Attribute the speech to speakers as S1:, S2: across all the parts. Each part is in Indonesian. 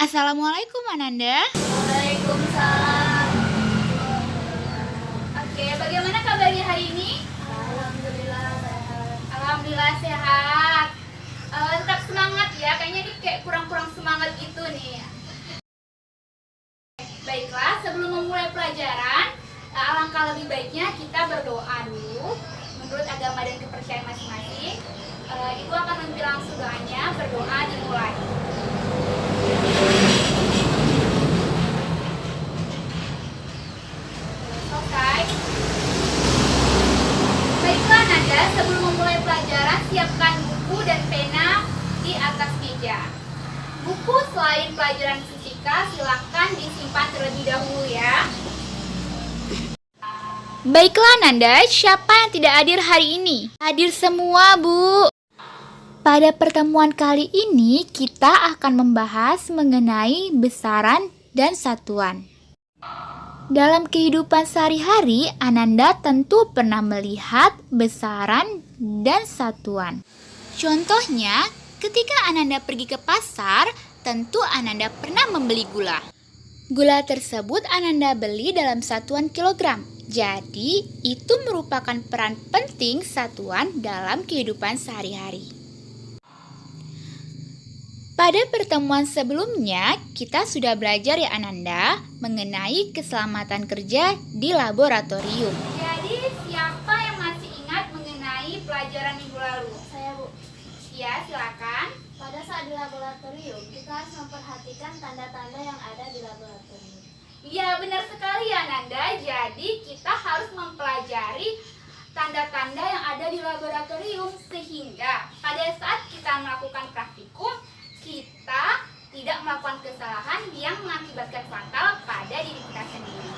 S1: Assalamualaikum Ananda.
S2: Waalaikumsalam.
S3: Oke, bagaimana kabarnya hari ini?
S2: Alhamdulillah sehat.
S3: Alhamdulillah sehat. Tetap semangat ya, kayaknya ini kayak kurang-kurang semangat gitu nih. Baiklah, sebelum memulai pelajaran, alangkah lebih baiknya kita berdoa dulu menurut agama dan kepercayaan masing-masing. Ibu akan memimpin langsung doanya, berdoa dimulai. Selesai. Baiklah Nanda, sebelum memulai pelajaran, siapkan buku dan pena di atas meja. Buku selain pelajaran fisika, silakan disimpan terlebih dahulu ya.
S1: Baiklah Nanda, siapa yang tidak hadir hari ini? Hadir semua, Bu. Pada pertemuan kali ini, kita akan membahas mengenai besaran dan satuan. Dalam kehidupan sehari-hari, Ananda tentu pernah melihat besaran dan satuan. Contohnya, ketika Ananda pergi ke pasar, tentu Ananda pernah membeli gula. Gula tersebut Ananda beli dalam satuan kilogram. Jadi, itu merupakan peran penting satuan dalam kehidupan sehari-hari. Pada pertemuan sebelumnya, kita sudah belajar ya Ananda mengenai keselamatan kerja di laboratorium.
S3: Jadi, siapa yang masih ingat mengenai pelajaran minggu lalu?
S2: Saya, Bu.
S3: Ya, silakan.
S2: Pada saat di laboratorium, kita harus memperhatikan tanda-tanda yang ada di laboratorium.
S3: Iya, benar sekali ya Nanda. Jadi, kita harus mempelajari tanda-tanda yang ada di laboratorium sehingga pada saat kita melakukan praktikum, kita tidak melakukan kesalahan yang mengakibatkan fatal pada diri kita sendiri.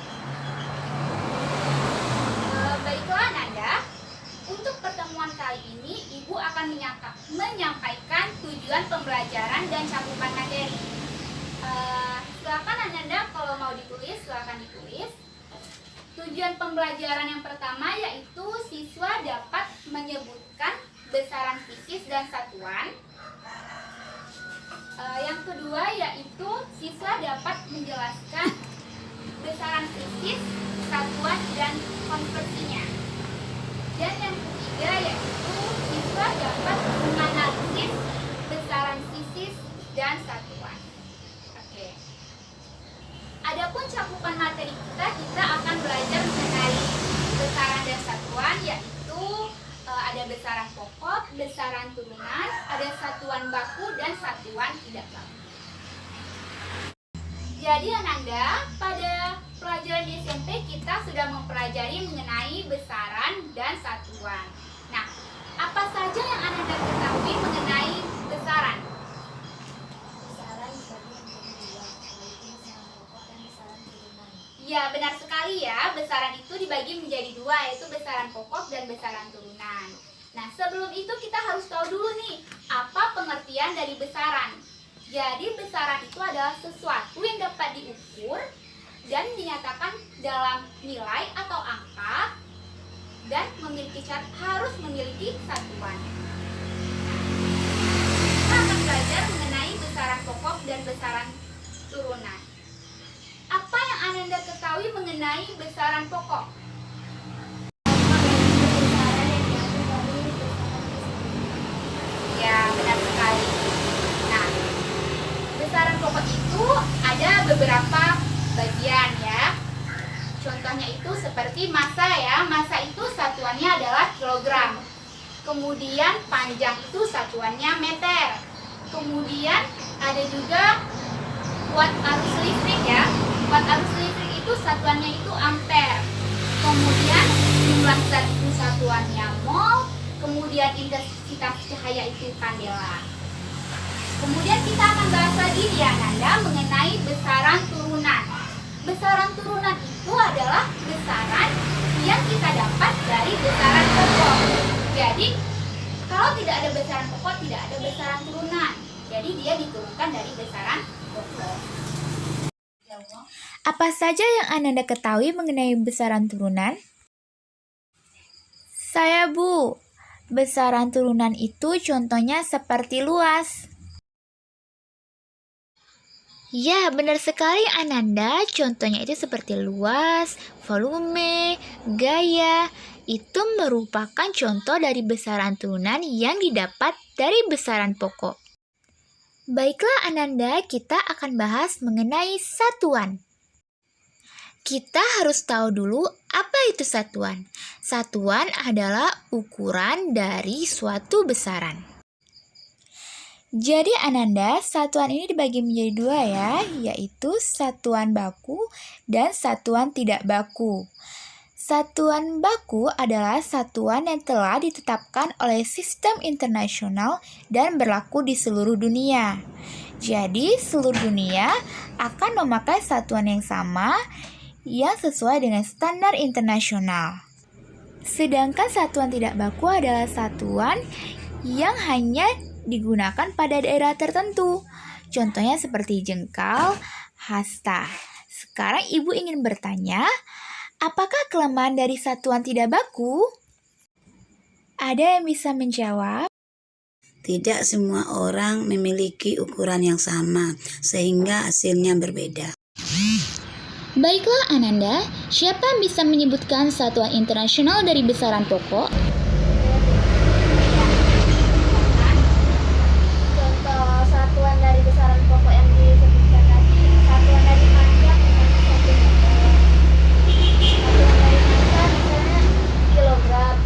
S3: Baiklah Nanda, untuk pertemuan kali ini Ibu akan menyampaikan tujuan pembelajaran dan cakupan materi. Silakan Nanda, kalau mau ditulis silakan ditulis. Tujuan pembelajaran yang pertama yaitu siswa dapat menyebutkan besaran fisis dan satuan. Yang kedua yaitu siswa dapat menjelaskan besaran fisis, satuan, dan konversinya. Dan yang ketiga yaitu siswa dapat menganalisis besaran fisis dan satuan. Oke. Adapun cakupan materi kita akan belajar mengenai besaran dan satuan yaitu ada besaran pokok, besaran turunan, ada satuan baku, dan satuan tidak baku. Jadi Ananda, pada pelajaran di SMP kita sudah mempelajari mengenai besaran dan satuan. Nah, apa saja yang Ananda ketahui mengenai besaran?
S2: Besaran dibagi menjadi dua, yaitu besaran pokok dan besaran turunan.
S3: Ya, benar sekali ya. Besaran itu dibagi menjadi dua, yaitu besaran pokok dan besaran turunan. Nah, sebelum itu kita harus tahu dulu nih, apa pengertian dari besaran. Jadi, besaran itu adalah sesuatu yang dapat diukur dan dinyatakan dalam nilai atau angka dan harus memiliki satuan. Kita akan belajar mengenai besaran pokok dan besaran turunan. Apa yang Ananda ketahui mengenai besaran pokok?
S2: Besaran yang diambil dari besaran fisis.
S3: Ya, benar sekali. Nah, besaran pokok itu ada beberapa bagian ya. Contohnya itu seperti massa ya. Massa itu satuannya adalah kilogram. Kemudian panjang itu satuannya meter. Kemudian ada juga watt arus listrik ya. Watt arus listrik itu satuannya itu ampere. Kemudian jumlah zat itu satuannya mol. Kemudian intensitas cahaya itu kandela. Kemudian kita akan bahas lagi ya Nanda mengenai besaran turunan. Besaran turunan itu adalah besaran yang kita dapat dari besaran pokok. Jadi kalau tidak ada besaran pokok, tidak ada besaran turunan. Jadi dia diturunkan dari besaran pokok.
S1: Apa saja yang Ananda ketahui mengenai besaran turunan? Saya, Bu. Besaran turunan itu contohnya seperti luas. Ya, benar sekali Ananda. Contohnya itu seperti luas, volume, gaya. Itu merupakan contoh dari besaran turunan yang didapat dari besaran pokok. Baiklah Ananda, kita akan bahas mengenai satuan. Kita harus tahu dulu apa itu satuan. Satuan adalah ukuran dari suatu besaran. Jadi Ananda, satuan ini dibagi menjadi dua ya, yaitu satuan baku dan satuan tidak baku. Satuan baku adalah satuan yang telah ditetapkan oleh sistem internasional dan berlaku di seluruh dunia. Jadi, seluruh dunia akan memakai satuan yang sama yang sesuai dengan standar internasional. Sedangkan satuan tidak baku adalah satuan yang hanya digunakan pada daerah tertentu. Contohnya seperti jengkal, hasta. Sekarang Ibu ingin bertanya, apakah kelemahan dari satuan tidak baku? Ada yang bisa menjawab?
S4: Tidak semua orang memiliki ukuran yang sama, sehingga hasilnya berbeda.
S1: Baiklah Ananda, siapa yang bisa menyebutkan satuan internasional dari besaran pokok?
S2: Contoh satuan dari besaran pokok yang disebutkan tadi, satuan dari panjang misalnya 1 meter, satuan dari massa misalnya kilogram,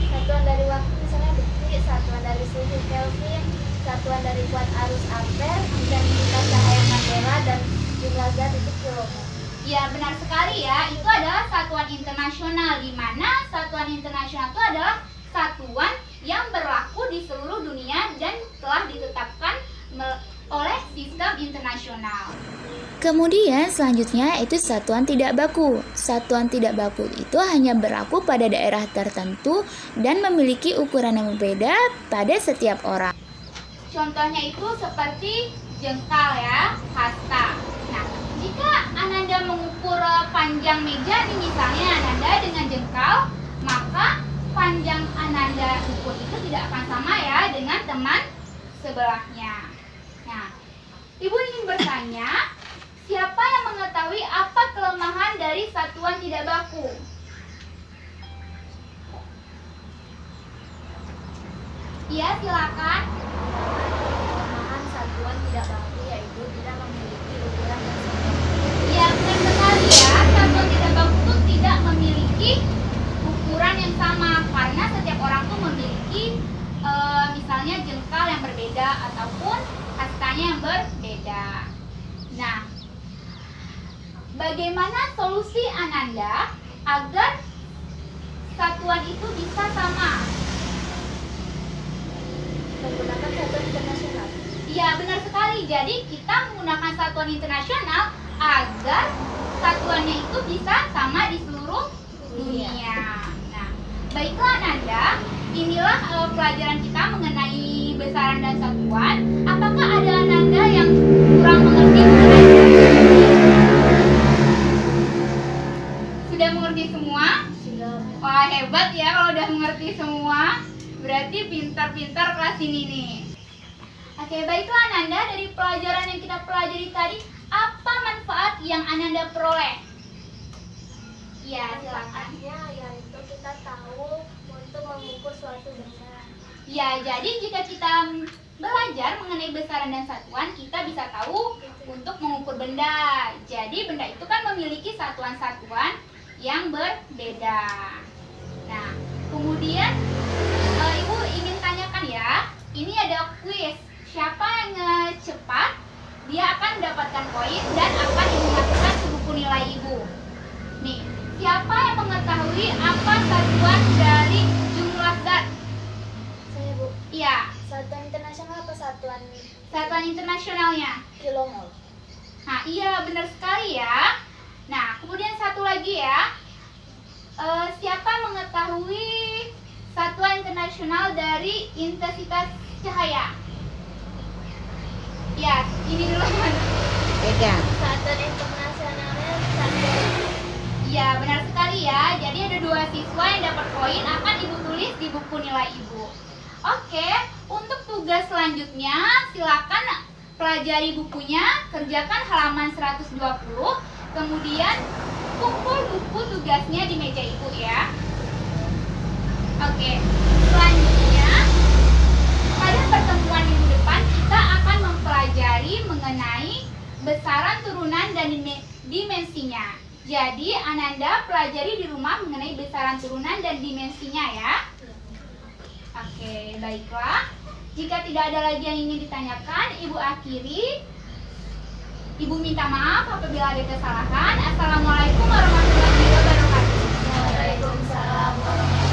S2: satuan dari waktu misalnya detik, satuan dari suhu Kelvin, satuan dari watt arus ampere, intensitas cahaya kandela, dan jumlah zat itu kilogram.
S3: Ya, benar sekali ya. Itu adalah satuan internasional, di mana satuan internasional itu adalah satuan yang berlaku di seluruh dunia dan telah ditetapkan oleh sistem internasional.
S1: Kemudian selanjutnya itu satuan tidak baku. Satuan tidak baku itu hanya berlaku pada daerah tertentu dan memiliki ukuran yang berbeda pada setiap orang.
S3: Contohnya itu seperti jengkal ya, hasta. Nah, jika Ananda mengukur panjang meja nih misalnya Ananda dengan jengkal, maka panjang Ananda ukur itu tidak akan sama ya dengan teman sebelahnya. Nah, Ibu ingin bertanya, siapa yang mengetahui apa kelemahan dari satuan tidak baku? Iya, silakan.
S2: Kelemahan satuan tidak baku yaitu tidak memiliki ukuran yang sama.
S3: Ya, benar sekali ya. Satuan tidak baku itu tidak memiliki ukuran yang sama karena setiap orang tuh memiliki misalnya jengkal yang berbeda ataupun hastanya yang berbeda. Nah, bagaimana solusi Ananda agar satuan itu bisa sama?
S2: Menggunakan satuan internasional.
S3: Iya, benar sekali. Jadi kita menggunakan satuan internasional agar satuannya itu bisa sama di seluruh dunia. Nah, baiklah Ananda, inilah pelajaran kita mengenai besaran dan satuan. Apakah ada Ananda yang kurang mengerti mengenai sudah mengerti semua?
S2: Sudah.
S3: Wah, hebat ya kalau udah mengerti semua. Berarti pintar-pintar kelas ini nih. Oke, baiklah Ananda, dari pelajaran yang kita pelajari tadi, apa manfaat yang Ananda peroleh? Ya, silakan.
S2: Manfaatnya yaitu kita tahu untuk mengukur suatu benda.
S3: Ya, jadi jika kita belajar mengenai besaran dan satuan, kita bisa tahu untuk mengukur benda. Jadi benda itu kan memiliki satuan-satuan yang berbeda. Nah, kemudian Ibu ingin tanyakan ya, ini ada kuis. Siapa yang cepat, dia akan mendapatkan poin dan akan dimasukkan ke buku nilai Ibu. Nih, siapa yang mengetahui apa satuan dari jumlah zat?
S2: Saya Bu,
S3: Iya,
S2: satuan internasional apa satuan
S3: satuan internasionalnya.
S2: kilomol?
S3: Nah, iya benar sekali ya. Nah, kemudian satu lagi ya. Siapa mengetahui satuan internasional dari intensitas cahaya? Ya, ini dulu.
S4: Pegang.
S2: Satuan internasionalnya satuan.
S3: Ya, benar sekali ya. Jadi ada 2 siswa yang dapat poin akan Ibu tulis di buku nilai Ibu. Oke, untuk tugas selanjutnya silakan pelajari bukunya, kerjakan halaman 120, kemudian kumpul buku tugasnya di meja ibu ya. Oke, selanjutnya pada pertemuan minggu depan kita akan mempelajari mengenai besaran turunan dan dimensinya. Jadi Ananda pelajari di rumah mengenai besaran turunan dan dimensinya ya. Oke, baiklah. Jika tidak ada lagi yang ingin ditanyakan, Ibu akhiri. Ibu minta maaf apabila ada kesalahan. Assalamualaikum warahmatullahi wabarakatuh.
S2: Waalaikumsalam warahmatullahi wabarakatuh.